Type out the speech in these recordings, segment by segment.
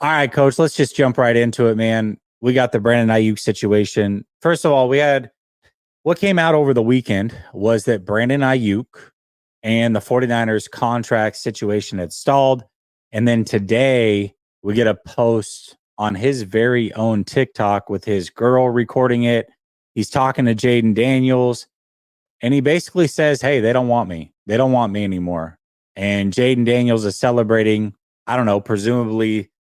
All right, coach, let's just jump right into it, man. We got the Brandon Aiyuk situation. First of all, we had what came out over the weekend was that Brandon Aiyuk and the 49ers contract situation had stalled. And then today we get a post on his very own TikTok with his girl recording it. He's talking to Jaden Daniels and he basically says, hey, they don't want me. They don't want me anymore. And Jaden Daniels is celebrating, I don't know, presumably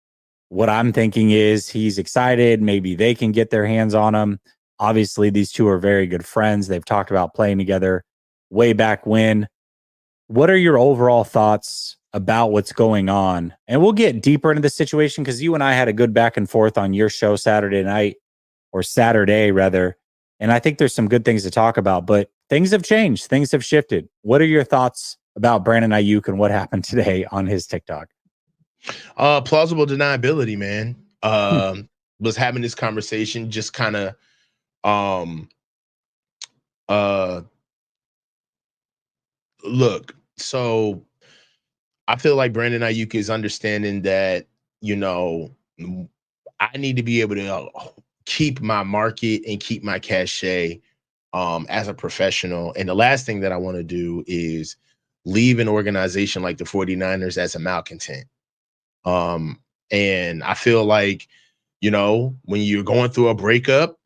what I'm thinking is he's excited. Maybe they can get their hands on him. Obviously, these two are very good friends. They've talked about playing together way back when. What are your overall thoughts about what's going on? And we'll get deeper into the situation because you and I had a good back and forth on your show Saturday night, or Saturday rather. And I think there's some good things to talk about, but things have changed. Things have shifted. What are your thoughts about Brandon Aiyuk and what happened today on his TikTok? Plausible deniability, man. Was having this conversation, just kind of look. So I feel like Brandon Aiyuk is understanding that, I need to be able to keep my market and keep my cachet as a professional. And the last thing that I want to do is leave an organization like the 49ers as a malcontent. And I feel like, when you're going through a breakup,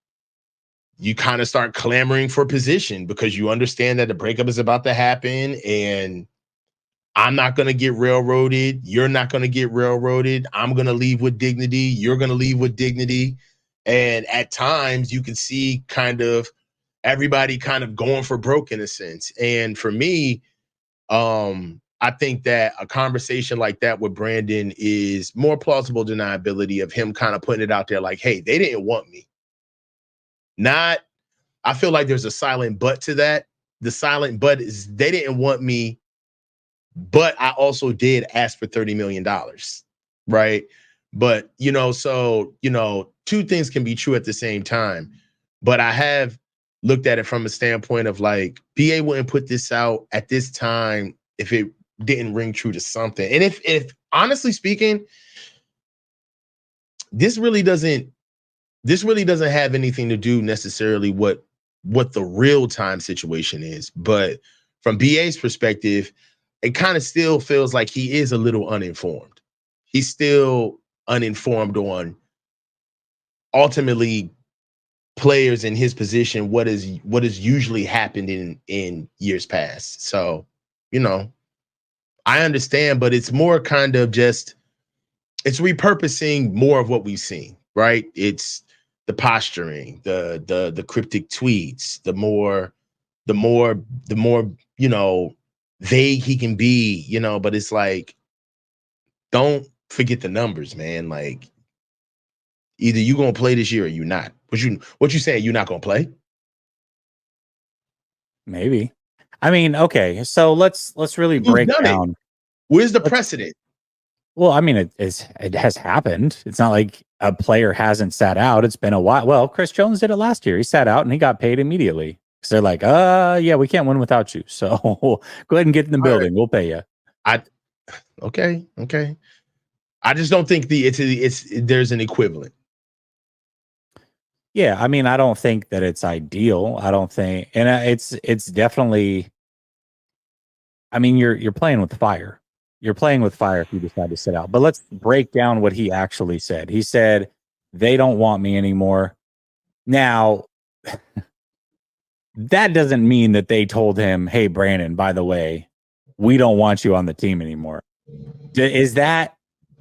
you kind of start clamoring for position because you understand that the breakup is about to happen and I'm not going to get railroaded. You're not going to get railroaded. I'm going to leave with dignity. You're going to leave with dignity. And at times you can see kind of everybody kind of going for broke in a sense. And for me, I think that a conversation like that with Brandon is more plausible deniability of him kind of putting it out there like, hey, they didn't want me. I feel like there's a silent but to that. The silent but is they didn't want me, but I also did ask for $30 million, right? But, two things can be true at the same time. But I have looked at it from a standpoint of like, BA wouldn't put this out at this time if it didn't ring true to something. And if honestly speaking, this really doesn't have anything to do necessarily what the real time situation is. But from BA's perspective, it kind of still feels like he is a little uninformed. He's still uninformed on ultimately players in his position, what has usually happened in years past. So, I understand, but it's more kind of just it's repurposing more of what we've seen, right? It's the posturing, the cryptic tweets, the more vague he can be, but it's like, don't forget the numbers, man. Like, either you gonna play this year or you not. What you saying? You not gonna play? Maybe. I mean, okay. So let's really break down. Where's the precedent? Well, I mean, it has happened. It's not like a player hasn't sat out. It's been a while. Well, Chris Jones did it last year. He sat out and he got paid immediately. Because they're like, yeah, we can't win without you. So go ahead and get in the building. Right. We'll pay you. Okay. I just don't think there's an equivalent. Yeah, I mean, I don't think that it's ideal. I don't think, and it's definitely. I mean, you're playing with fire. You're playing with fire if you decide to sit out. But let's break down what he actually said. He said, they don't want me anymore. Now, that doesn't mean that they told him, hey, Brandon, by the way, we don't want you on the team anymore. Is that,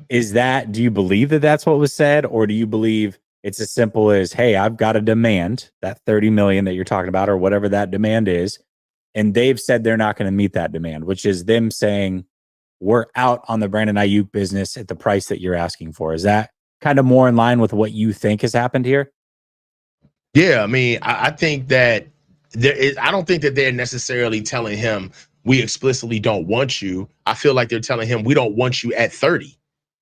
do you believe that that's what was said? Or do you believe it's as simple as, hey, I've got a demand, that 30 million that you're talking about, or whatever that demand is. And they've said they're not going to meet that demand, which is them saying, we're out on the Brandon Aiyuk business at the price that you're asking for. Is that kind of more in line with what you think has happened here? Yeah, I mean, I think that I don't think that they're necessarily telling him we explicitly don't want you. I feel like they're telling him we don't want you at 30,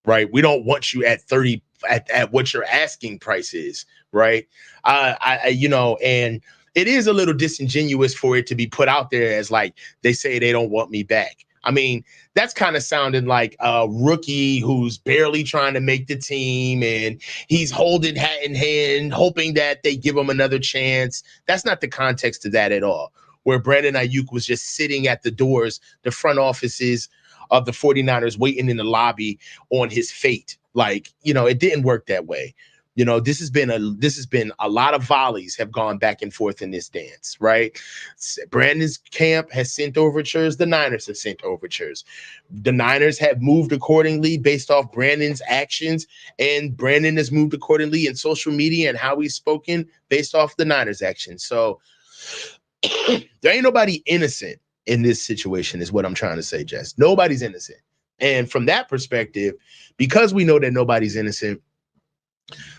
right? We don't want you at 30 at what your asking price is, right? And it is a little disingenuous for it to be put out there as like they say they don't want me back. I mean, that's kind of sounding like a rookie who's barely trying to make the team and he's holding hat in hand, hoping that they give him another chance. That's not the context of that at all. Where Brandon Aiyuk was just sitting at the doors, the front offices of the 49ers, waiting in the lobby on his fate. Like, it didn't work that way. This has been a lot of volleys have gone back and forth in this dance, right? Brandon's camp has sent overtures. The Niners have sent overtures. The Niners have moved accordingly based off Brandon's actions, and Brandon has moved accordingly in social media and how he's spoken based off the Niners' actions. So there ain't nobody innocent in this situation, is what I'm trying to say, Jess. Nobody's innocent. And from that perspective, because we know that nobody's innocent,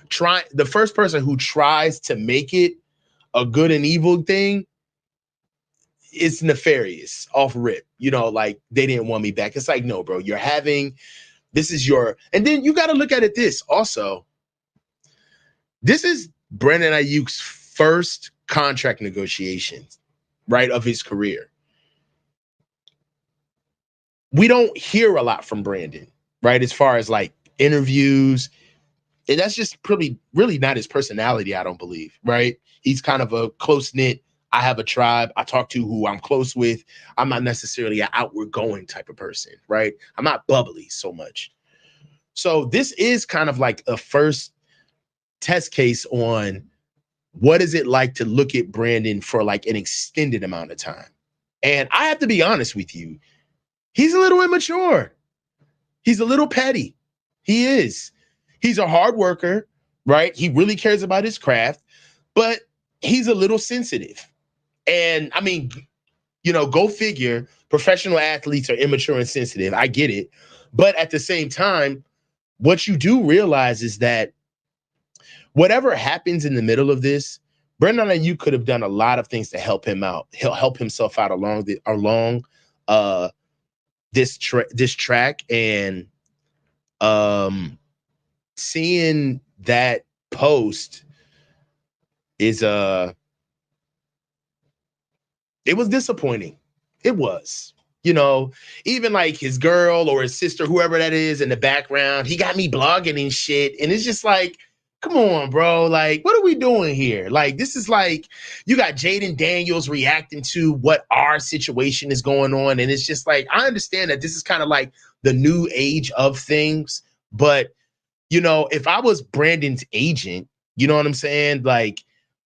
the first person who tries to make it a good and evil thing is nefarious off rip. Like, they didn't want me back. It's like, no, bro, and then you got to look at it this also. This is Brandon Aiyuk's first contract negotiations, right, of his career. We don't hear a lot from Brandon, right, as far as like interviews. And that's just really not his personality, I don't believe, right? He's kind of a close-knit, I have a tribe, I talk to who I'm close with. I'm not necessarily an outward going type of person, right? I'm not bubbly so much. So this is kind of like a first test case on what is it like to look at Brandon for like an extended amount of time. And I have to be honest with you, he's a little immature. He's a little petty. He is. He's a hard worker, right? He really cares about his craft, but he's a little sensitive. And I mean, go figure, professional athletes are immature and sensitive. I get it. But at the same time, what you do realize is that whatever happens in the middle of this, Brendan Aiyuk could have done a lot of things to help him out. He'll help himself out along this track. And seeing that post is it was disappointing. It was, even like his girl or his sister, whoever that is in the background, he got me blogging and shit. And it's just like, come on, bro. Like, what are we doing here? Like, this is like, you got Jaden Daniels reacting to what our situation is going on. And it's just like, I understand that this is kind of like the new age of things. But, if I was Brandon's agent, you know what I'm saying? Like,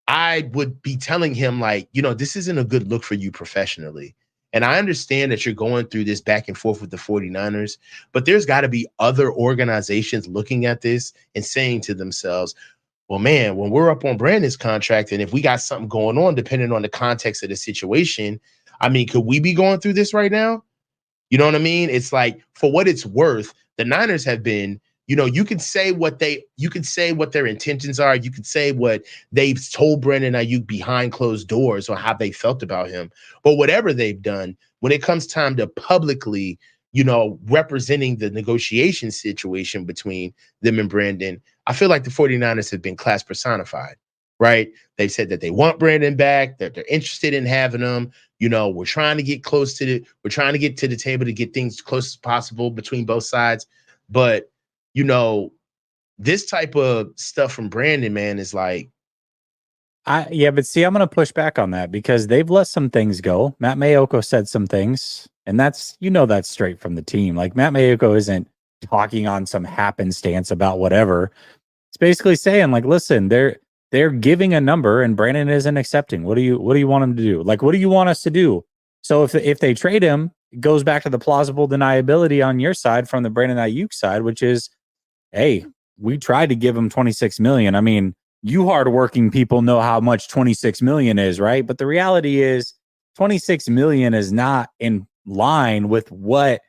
I would be telling him, like, this isn't a good look for you professionally. And I understand that you're going through this back and forth with the 49ers, but there's got to be other organizations looking at this and saying to themselves, well, man, when we're up on Brandon's contract and if we got something going on, depending on the context of the situation, I mean, could we be going through this right now? You know what I mean? It's like, for what it's worth, the Niners have been, you can say what their intentions are. You can say what they've told Brandon Aiyuk behind closed doors or how they felt about him. But whatever they've done, when it comes time to publicly, representing the negotiation situation between them and Brandon, I feel like the 49ers have been class personified, right? They've said that they want Brandon back, that they're interested in having him. We're trying to get we're trying to get to the table to get things close as possible between both sides. But this type of stuff from Brandon, man, is like, but see, I'm going to push back on that because they've let some things go. Matt Mayoko said some things, and that's straight from the team. Like, Matt Mayoko isn't talking on some happenstance about whatever. It's basically saying, like, listen, they're giving a number and Brandon isn't accepting. What do you want him to do? Like, what do you want us to do? So if they trade him, it goes back to the plausible deniability on your side from the Brandon Aiyuk side, which is, hey, we tried to give him $26 million. I mean, you hardworking people know how much $26 million is, right? But the reality is $26 million is not in line with what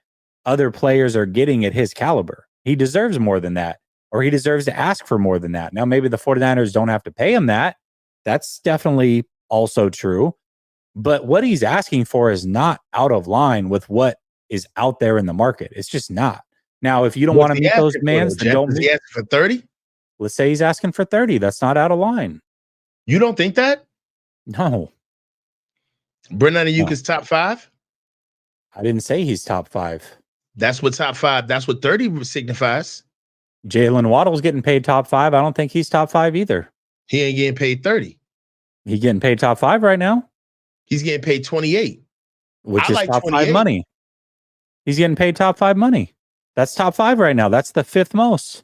other players are getting at his caliber. He deserves more than that, or he deserves to ask for more than that. Now, maybe the 49ers don't have to pay him that. That's definitely also true. But what he's asking for is not out of line with what is out there in the market. It's just not. Now, if you don't want to meet those demands, then don't. Is he asking for 30? Let's say he's asking for 30. That's not out of line. You don't think that? No. Brandon Aiyuk is top 5? I didn't say he's top 5. That's what top 5. That's what 30 signifies. Jalen Waddle's getting paid top 5. I don't think he's top 5 either. He ain't getting paid 30. He's getting paid top 5 right now. He's getting paid 28, which I is like top 5 28. money. He's getting paid top 5 money. That's top 5 right now. That's the 5th most.